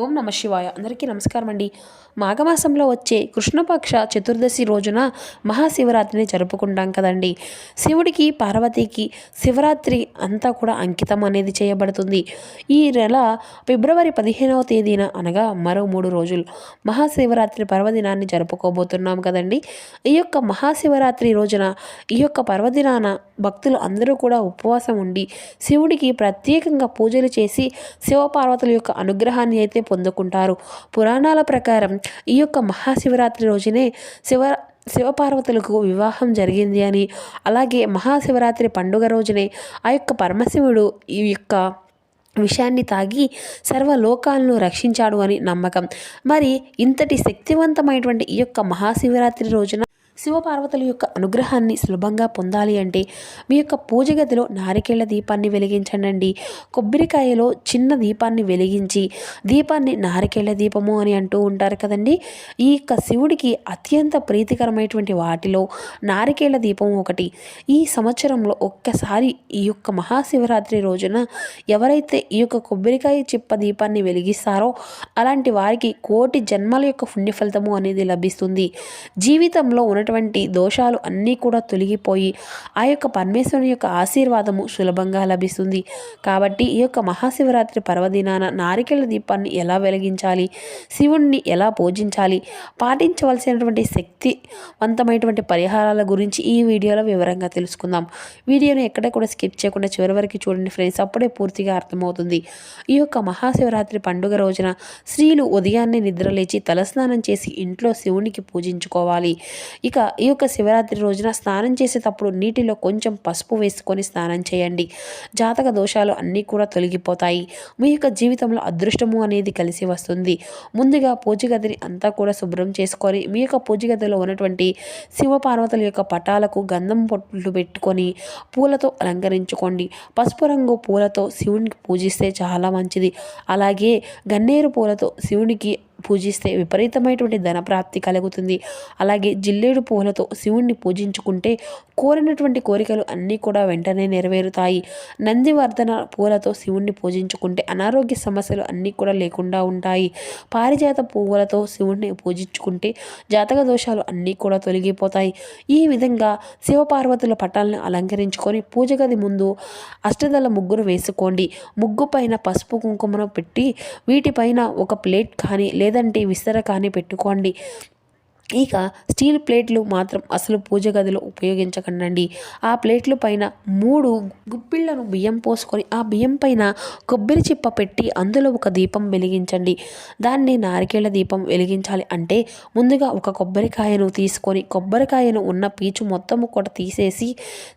ఓం నమ శివాయ. అందరికీ నమస్కారం అండి. మాఘమాసంలో వచ్చే కృష్ణపక్ష చతుర్దశి రోజున మహాశివరాత్రిని జరుపుకుంటాం కదండి. శివుడికి పార్వతీకి శివరాత్రి అంతా కూడా అంకితం అనేది చేయబడుతుంది. ఈ నెల ఫిబ్రవరి 15వ తేదీన అనగా మరో 3 రోజులు మహాశివరాత్రి పర్వదినాన్ని జరుపుకోబోతున్నాం కదండి. ఈ యొక్క మహాశివరాత్రి రోజున ఈ యొక్క పర్వదినాన భక్తులు అందరూ కూడా ఉపవాసం ఉండి శివుడికి ప్రత్యేకంగా పూజలు చేసి శివపార్వతుల యొక్క అనుగ్రహాన్ని అయితే పొందుకుంటారు. పురాణాల ప్రకారం ఈ యొక్క మహాశివరాత్రి రోజునే శివపార్వతులకు వివాహం జరిగింది అని, అలాగే మహాశివరాత్రి పండుగ రోజునే ఆ యొక్క పరమశివుడు ఈ యొక్క విషయాన్ని తాగి సర్వలోకాలను రక్షించాడు అని నమ్మకం. మరి ఇంతటి శక్తివంతమైనటువంటి ఈ యొక్క మహాశివరాత్రి రోజున శివపార్వతుల యొక్క అనుగ్రహాన్ని సులభంగా పొందాలి అంటే మీ యొక్క పూజ గదిలో నారికేళ్ల దీపాన్ని వెలిగించండి. కొబ్బరికాయలో చిన్న దీపాన్ని వెలిగించి దీపాన్ని నారికేళ్ల దీపము అని అంటూ ఉంటారు కదండి. ఈ యొక్క శివుడికి అత్యంత ప్రీతికరమైనటువంటి వాటిలో నారికేళ్ల దీపం ఒకటి. ఈ సంవత్సరంలో ఒక్కసారి ఈ యొక్క మహాశివరాత్రి రోజున ఎవరైతే ఈ యొక్క కొబ్బరికాయ చిప్ప దీపాన్ని వెలిగిస్తారో అలాంటి వారికి కోటి జన్మల యొక్క పుణ్య ఫలితము అనేది లభిస్తుంది. జీవితంలో ఉన్నటువంటి దోషాలు అన్నీ కూడా తొలగిపోయి ఆ యొక్క పరమేశ్వరుని యొక్క ఆశీర్వాదము సులభంగా లభిస్తుంది. కాబట్టి ఈ యొక్క మహాశివరాత్రి పర్వదినాన నారికేళ్ల దీపాన్ని ఎలా వెలిగించాలి, శివుణ్ణి ఎలా పూజించాలి, పాటించవలసినటువంటి శక్తివంతమైనటువంటి పరిహారాల గురించి ఈ వీడియోలో వివరంగా తెలుసుకుందాం. వీడియోని ఎక్కడ కూడా స్కిప్ చేయకుండా చివరి వరకు చూడండి ఫ్రెండ్స్, అప్పుడే పూర్తిగా అర్థమవుతుంది. ఈ యొక్క మహాశివరాత్రి పండుగ రోజున స్త్రీలు ఉదయాన్నే నిద్రలేచి తలస్నానం చేసి ఇంట్లో శివునికి పూజించుకోవాలి. ఇక ఈ యొక్క శివరాత్రి రోజున స్నానం చేసేటప్పుడు నీటిలో కొంచెం పసుపు వేసుకొని స్నానం చేయండి. జాతక దోషాలు అన్నీ కూడా తొలగిపోతాయి. మీ యొక్క జీవితంలో అదృష్టము అనేది కలిసి వస్తుంది. ముందుగా పూజ గదిని అంతా కూడా శుభ్రం చేసుకొని మీ యొక్క పూజ గదిలో ఉన్నటువంటి శివపార్వతుల యొక్క పటాలకు గంధం పొట్లు పెట్టుకొని పూలతో అలంకరించుకోండి. పసుపు రంగు పూలతో శివునికి పూజిస్తే చాలా మంచిది. అలాగే గన్నేరు పూలతో శివునికి పూజిస్తే విపరీతమైనటువంటి ధనప్రాప్తి కలుగుతుంది. అలాగే జిల్లేడు పూలతో శివుణ్ణి పూజించుకుంటే కోరినటువంటి కోరికలు అన్నీ కూడా వెంటనే నెరవేరుతాయి. నందివర్ధన పూలతో శివుణ్ణి పూజించుకుంటే అనారోగ్య సమస్యలు అన్నీ కూడా లేకుండా ఉంటాయి. పారిజాత పువ్వులతో శివుణ్ణి పూజించుకుంటే జాతక దోషాలు అన్నీ కూడా తొలగిపోతాయి. ఈ విధంగా శివపార్వతుల పటాలను అలంకరించుకొని పూజ గది ముందు అష్టదళ ముగ్గురు వేసుకోండి. ముగ్గు పైన పసుపు కుంకుమను పెట్టి వీటిపైన ఒక ప్లేట్ కానీ లేదంటే విస్తర కానీ పెట్టుకోండి. ఇక స్టీల్ ప్లేట్లు మాత్రం అసలు పూజ గదిలో ఉపయోగించకండి. ఆ ప్లేట్ల పైన 3 గుప్పిళ్లను బియ్యం పోసుకొని ఆ బియ్యం పైన కొబ్బరి చిప్ప పెట్టి అందులో ఒక దీపం వెలిగించండి. దాన్ని నారికేళ్ల దీపం వెలిగించాలి. అంటే ముందుగా ఒక కొబ్బరికాయను తీసుకొని కొబ్బరికాయను ఉన్న పీచు మొత్తము కూడా తీసేసి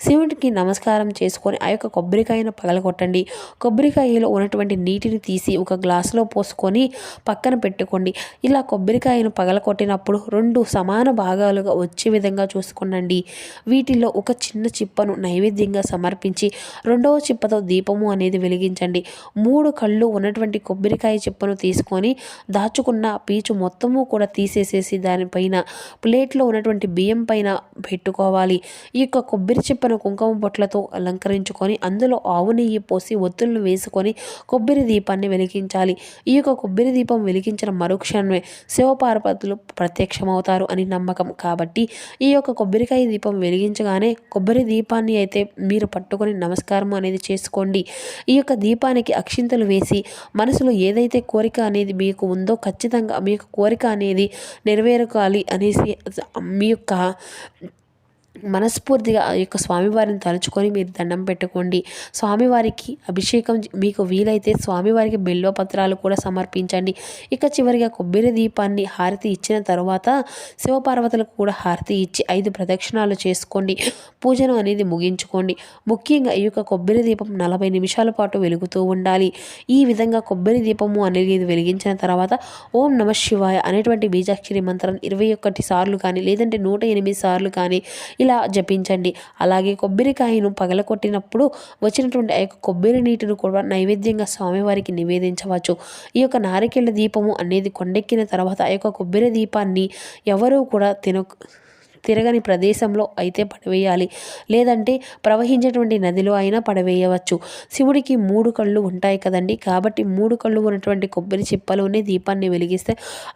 శివుడికి నమస్కారం చేసుకొని ఆ యొక్క కొబ్బరికాయను పగలగొట్టండి. కొబ్బరికాయలో ఉన్నటువంటి నీటిని తీసి ఒక గ్లాసులో పోసుకొని పక్కన పెట్టుకోండి. ఇలా కొబ్బరికాయను పగలగొట్టినప్పుడు 2 సమాన భాగాలుగా వచ్చే విధంగా చూసుకోండి. వీటిలో ఒక చిన్న చిప్పను నైవేద్యంగా సమర్పించి 2వ చిప్పతో దీపము అనేది వెలిగించండి. 3 కళ్ళు ఉన్నటువంటి కొబ్బరికాయ చిప్పను తీసుకొని దాచుకున్న పీచు మొత్తము కూడా తీసేసేసి దానిపైన ప్లేట్లో ఉన్నటువంటి బియ్యం పైన పెట్టుకోవాలి. ఈ యొక్క కొబ్బరి చిప్పను కుంకుమ బొట్లతో అలంకరించుకొని అందులో ఆవు నెయ్యి పోసి ఒత్తులను వేసుకొని కొబ్బరి దీపాన్ని వెలిగించాలి. ఈ యొక్క కొబ్బరి దీపం వెలిగించిన మరుక్షణమే శివపార్వతులు ప్రత్యక్షమవుతారు అని నమ్మకం. కాబట్టి ఈ యొక్క కొబ్బరికాయ దీపం వెలిగించగానే కొబ్బరి దీపాన్ని అయితే మీరు పట్టుకొని నమస్కారం అనేది చేసుకోండి. ఈ యొక్క దీపానికి అక్షింతలు వేసి మనసులో ఏదైతే కోరిక అనేది మీకు ఉందో ఖచ్చితంగా మీ యొక్క కోరిక అనేది నెరవేరకాలి అనేసి మీ యొక్క మనస్ఫూర్తిగా ఆ యొక్క స్వామివారిని తలుచుకొని మీరు దండం పెట్టుకోండి. స్వామివారికి అభిషేకం మీకు వీలైతే స్వామివారికి బిల్వపత్రాలు కూడా సమర్పించండి. ఇక చివరిగా కొబ్బరి దీపాన్ని హారతి ఇచ్చిన తర్వాత శివపార్వతులకు కూడా హారతి ఇచ్చి 5 ప్రదక్షిణాలు చేసుకోండి. పూజను అనేది ముగించుకోండి. ముఖ్యంగా ఈ యొక్క కొబ్బరి దీపం 40 నిమిషాల పాటు వెలుగుతూ ఉండాలి. ఈ విధంగా కొబ్బరి దీపము అనేది వెలిగించిన తర్వాత ఓం నమ శివాయ అనేటువంటి బీజాక్షరి మంత్రాన్ని 21 సార్లు కానీ లేదంటే 108 సార్లు కానీ ఇలా జపించండి. అలాగే కొబ్బరికాయను పగలకొట్టినప్పుడు వచ్చినటువంటి ఆ యొక్క కొబ్బరి నీటిని కూడా నైవేద్యంగా స్వామివారికి నివేదించవచ్చు. ఈ యొక్క నారికేళ్ల దీపము అనేది కొండెక్కిన తర్వాత ఆ యొక్క కొబ్బరి దీపాన్ని ఎవరూ కూడా తిరగని ప్రదేశంలో అయితే పడవేయాలి, లేదంటే ప్రవహించేటువంటి నదిలో అయినా పడవేయవచ్చు. శివుడికి 3 కళ్ళు ఉంటాయి కదండి, కాబట్టి 3 కళ్ళు ఉన్నటువంటి కొబ్బరి చిప్పలోనే దీపాన్ని వెలిగిస్తే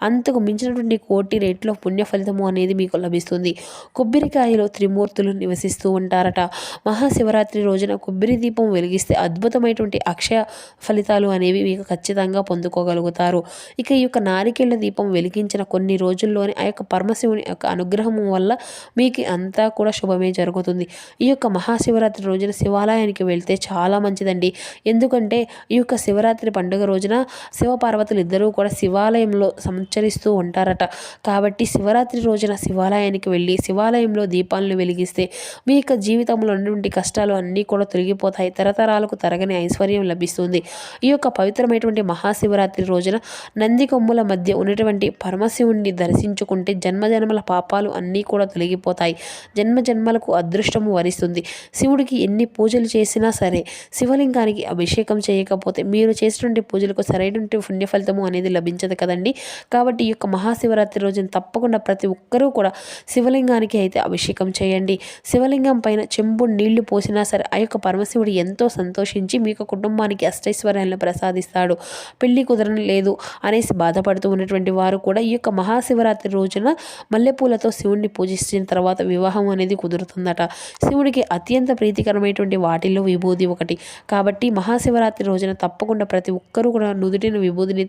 అంతకు మించినటువంటి కోటి రేట్లో పుణ్య ఫలితము అనేది మీకు లభిస్తుంది. కొబ్బరికాయలో త్రిమూర్తులు నివసిస్తూ ఉంటారట. మహాశివరాత్రి రోజున కొబ్బరి దీపం వెలిగిస్తే అద్భుతమైనటువంటి అక్షయ ఫలితాలు అనేవి మీకు ఖచ్చితంగా పొందుకోగలుగుతారు. ఇక ఈ యొక్క నారికేళ్ల దీపం వెలిగించిన కొన్ని రోజుల్లోనే ఆ యొక్క పరమశివుని యొక్క అనుగ్రహం వల్ల మీకు అంతా కూడా శుభమే జరుగుతుంది. ఈ యొక్క మహాశివరాత్రి రోజున శివాలయానికి వెళ్తే చాలా మంచిదండి. ఎందుకంటే ఈ యొక్క శివరాత్రి పండుగ రోజున శివపార్వతులు ఇద్దరూ కూడా శివాలయంలో సంచరిస్తూ ఉంటారట. కాబట్టి శివరాత్రి రోజున శివాలయానికి వెళ్ళి శివాలయంలో దీపాలను వెలిగిస్తే మీ యొక్క జీవితంలో ఉన్నటువంటి కష్టాలు అన్నీ కూడా తొలగిపోతాయి. తరతరాలకు తరగని ఐశ్వర్యం లభిస్తుంది. ఈ యొక్క పవిత్రమైనటువంటి మహాశివరాత్రి రోజున నంది కొమ్ముల మధ్య ఉన్నటువంటి పరమశివుణ్ణి దర్శించుకుంటే జన్మజన్మల పాపాలు అన్నీ కూడా తొలగిపోతాయి. జన్మజన్మలకు అదృష్టము వరిస్తుంది. శివుడికి ఎన్ని పూజలు చేసినా సరే శివలింగానికి అభిషేకం చేయకపోతే మీరు చేసినటువంటి పూజలకు సరైనటువంటి పుణ్య ఫలితము అనేది లభించదు కదండి. కాబట్టి ఈ యొక్క మహాశివరాత్రి రోజున తప్పకుండా ప్రతి ఒక్కరూ కూడా శివలింగానికి అయితే అభిషేకం చేయండి. శివలింగం పైన చెంబు నీళ్లు పోసినా సరే ఆ యొక్క పరమశివుడు ఎంతో సంతోషించి మీకు కుటుంబానికి అష్టైశ్వర్యాలను ప్రసాదిస్తాడు. పెళ్లి కుదరని లేదు అనేసి బాధపడుతూ ఉన్నటువంటి వారు కూడా ఈ యొక్క మహాశివరాత్రి రోజున మల్లెపూలతో శివుణ్ణి పూజించిన తర్వాత వివాహం అనేది కుదురుతుందట. శివుడికి అత్యంత ప్రీతికరమైనటువంటి వాటిల్లో విభూది ఒకటి. కాబట్టి మహాశివరాత్రి రోజున తప్పకుండా ప్రతి ఒక్కరూ కూడా నుదుటిన విభూదిని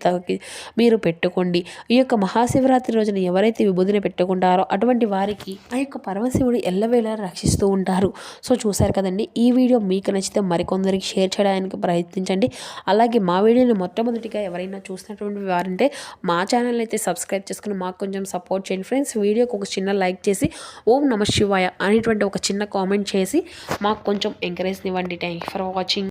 మీరు పెట్టుకోండి. ఈ యొక్క మహాశివరాత్రి రోజున ఎవరైతే విభూదిని పెట్టుకుంటారో అటువంటి వారికి ఆ యొక్క పరమశివుడు ఎల్లవేళ రక్షిస్తూ ఉంటారు. సో చూశారు కదండి, ఈ వీడియో మీకు నచ్చితే మరికొందరికి షేర్ చేయడానికి ప్రయత్నించండి. అలాగే మా వీడియోని మొట్టమొదటిగా ఎవరైనా చూసినటువంటి వారంటే మా ఛానల్ అయితే సబ్స్క్రైబ్ చేసుకుని మాకు కొంచెం సపోర్ట్ చేయండి ఫ్రెండ్స్. వీడియోకి ఒక చిన్న లైక్ చేసి ఓం నమః శివాయ అనేటువంటి ఒక చిన్న కామెంట్ చేసి మాకు కొంచెం ఎంకరేజ్ ఇవ్వండి. Thank you for watching.